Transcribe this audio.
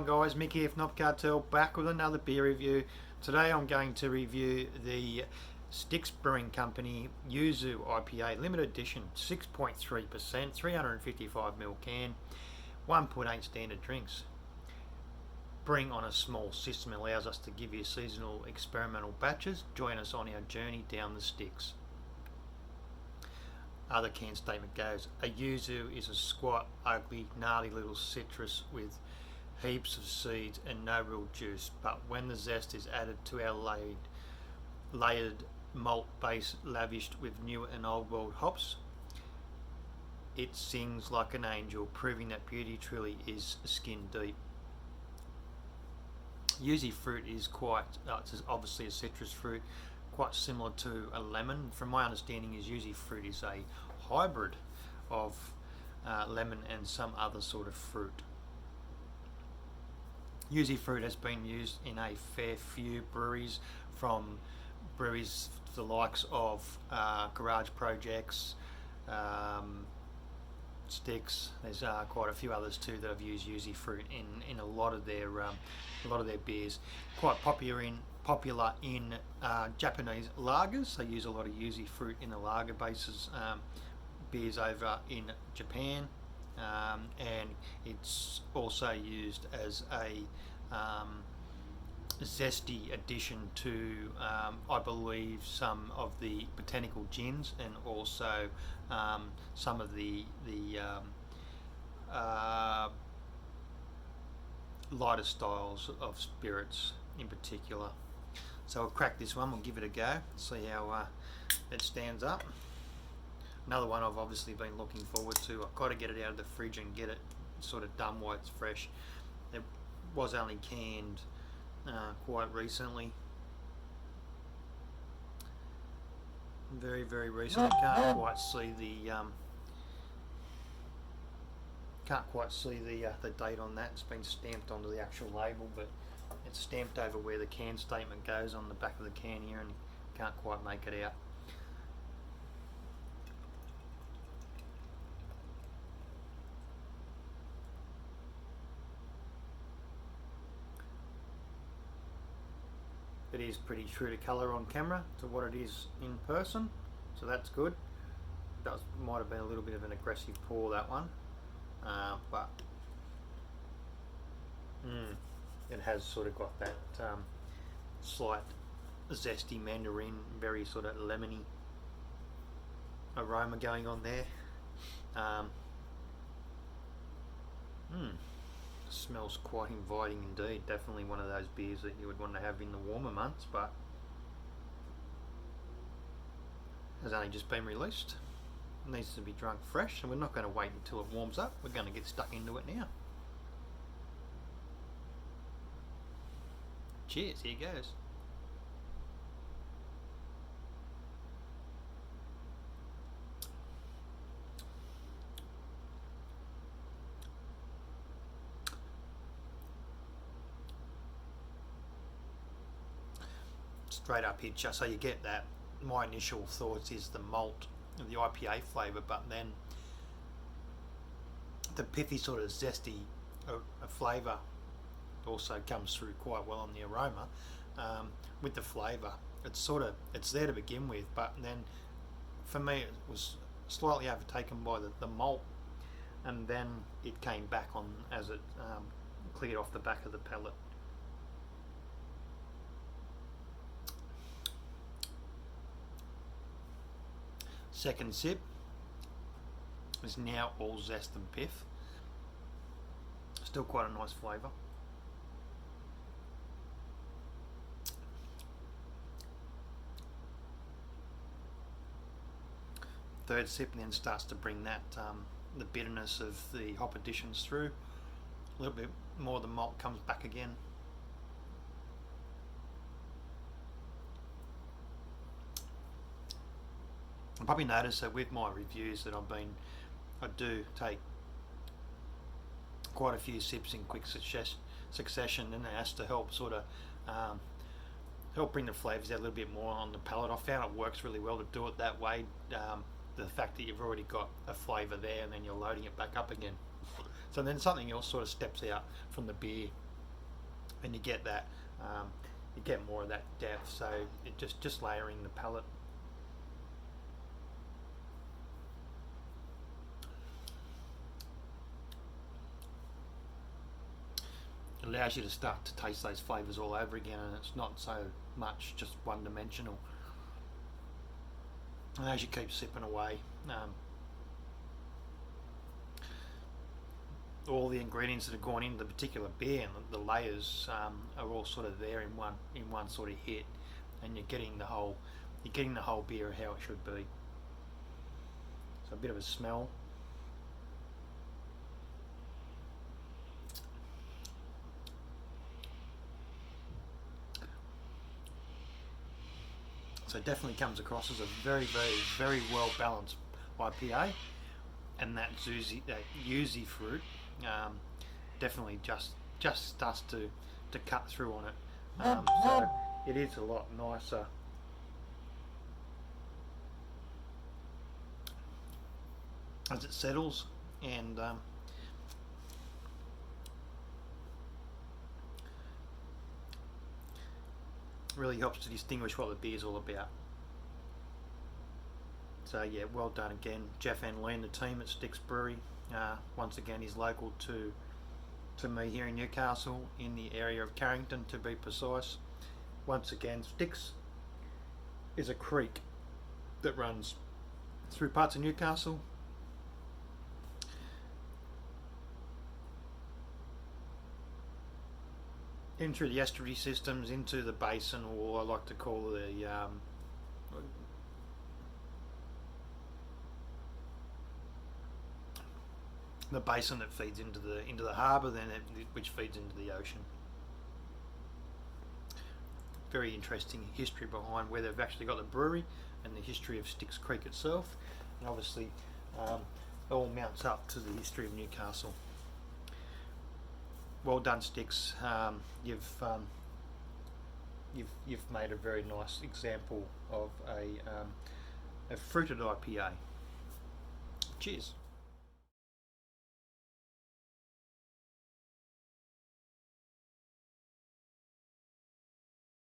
going, guys? Mick here from Knob Cartel, back with another beer review. Today I'm going to review the Styx Brewing Company Yuzu IPA Limited Edition, 6.3%, 355ml can, 1.8 standard drinks. Brewing on a small system allows us to give you seasonal experimental batches. Join us on our journey down the Styx. Other can statement goes, a yuzu is a squat, ugly, gnarly little citrus with heaps of seeds and no real juice, but when the zest is added to our layered malt base lavished with new and old world hops, it sings like an angel, proving that beauty truly is skin deep. Yuzu fruit is it's obviously a citrus fruit, quite similar to a lemon. From my understanding, yuzu fruit is a hybrid of lemon and some other sort of fruit. Yuzu fruit has been used in a fair few breweries, from breweries the likes of Garage Projects, Styx. There's quite a few others too that have used yuzu fruit in a lot of their beers. Quite popular in Japanese lagers. They use a lot of yuzu fruit in the lager bases beers over in Japan, and it's also used as a zesty addition to I believe some of the botanical gins, and also some of the lighter styles of spirits in particular. So I'll crack this one, we'll give it a go, see how it stands up. Another one I've obviously been looking forward to. I've got to get it out of the fridge and get it sort of done while it's fresh. It was only canned quite recently. Very, very recently. Can't quite see the date on that. It's been stamped onto the actual label, but it's stamped over where the can statement goes on the back of the can here, and can't quite make it out. It is pretty true to colour on camera to what it is in person, so that's good. Might have been a little bit of an aggressive pour, that one, but it has sort of got that slight zesty mandarin, very sort of lemony aroma going on there. Smells quite inviting indeed. Definitely one of those beers that you would want to have in the warmer months, but has only just been released. It needs to be drunk fresh, and we're not going to wait until it warms up. We're going to get stuck into it now. Cheers, here goes. Straight up hitcher, so you get that. My initial thoughts is the malt and the IPA flavour, but then the pithy sort of zesty flavour also comes through quite well on the aroma. With the flavour, it's there to begin with, but then for me it was slightly overtaken by the malt, and then it came back on as it cleared off the back of the palate. Second sip is now all zest and pith. Still quite a nice flavour. Third sip, and then starts to bring that the bitterness of the hop additions through. A little bit more of the malt comes back again. I probably noticed that with my reviews that I do take quite a few sips in quick succession, and it has to help sort of help bring the flavours out a little bit more on the palate. I found it works really well to do it that way. The fact that you've already got a flavour there, and then you're loading it back up again. So then something else sort of steps out from the beer and you get that, you get more of that depth. So it just layering the palate. It allows you to start to taste those flavours all over again, and it's not so much just one dimensional. And as you keep sipping away, all the ingredients that have gone into the particular beer and the layers are all sort of there in one sort of hit, and you're getting the whole beer how it should be. So a bit of a smell. So it definitely comes across as a very, very, very well balanced IPA, and that yuzu fruit definitely just starts to cut through on it. So it is a lot nicer. As it settles, and really helps to distinguish what the beer's all about. So yeah, well done again, Jeff and Lee and the team at Styx Brewery. Once again, he's local to me here in Newcastle, in the area of Carrington to be precise. Once again, Styx is a creek that runs through parts of Newcastle. In through the estuary systems, into the basin, or I like to call the basin that feeds into the harbour, which feeds into the ocean. Very interesting history behind where they've actually got the brewery, and the history of Styx Creek itself, and obviously it all mounts up to the history of Newcastle. Well done, Styx. You've made a very nice example of a fruited IPA. Cheers.